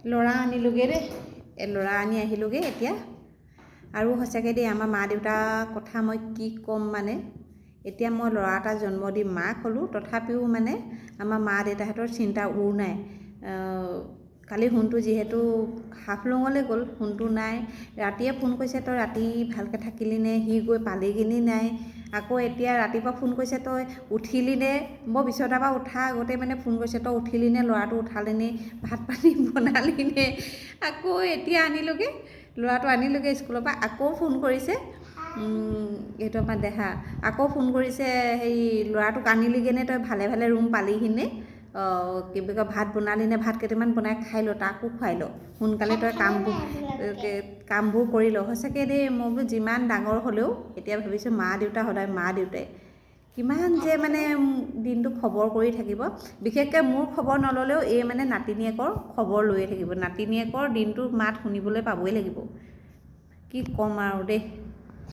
ল'ৰা আনিলোগৈ দেই, ল'ৰা আনি আহিলোগৈ এতিয়া। আৰু সঁচাকৈ দেই আমাৰ মা দেউতাৰ কথা মই কি ক'ম মানে, এতিয়া মই ল'ৰা এটা জন্ম দি মাক হ'লোঁ, তথাপিও মানে আমাৰ মা দেউতাহঁতৰ চিন্তা উৰ নাই। কালি সোণটো যিহেতু হাফলঙলৈ গ'ল, সোণটো নাই। ৰাতিয়ে ফোন কৰিছে, তই ৰাতি ভালকৈ থাকিলি নে, সি গৈ পালিগিনি নাই। আকৌ এতিয়া ৰাতিপুৱা ফোন কৰিছে, তই উঠিলি নে, মই বিচনাৰ পৰা উঠা আগতে মানে ফোন কৰিছে, তই উঠিলি নে, ল'ৰাটো উঠালি নে, ভাত পানী বনালি নে। আকৌ এতিয়া আনিলোগৈ, ল'ৰাটো আনিলোগৈ স্কুলৰ পৰা, আকৌ ফোন কৰিছে এইটো আমাৰ দেহা, আকৌ ফোন কৰিছে, হেৰি ল'ৰাটোক আনিলিগৈ নে, তই ভালে ভালে ৰুম পালিহি নে, কি বুলি কয় ভাত বনালি নে, ভাত কেইটামান বনাই খাই ল, তাকো খুৱাই ল, সোনকালে তই কামবোৰ কৰি ল। সঁচাকৈ দেই, মই বোলো যিমান ডাঙৰ হ'লেও এতিয়া ভাবিছোঁ মা দেউতা সদায় মা দেউতাই, কিমান যে মানে দিনটো খবৰ কৰি থাকিব। বিশেষকৈ মোৰ খবৰ নল'লেও এই মানে নাতিনীয়েকৰ খবৰ লৈয়ে থাকিব, নাতিনীয়েকৰ দিনটোৰ মাত শুনিবলৈ পাবই লাগিব। কি ক'ম আৰু দেই।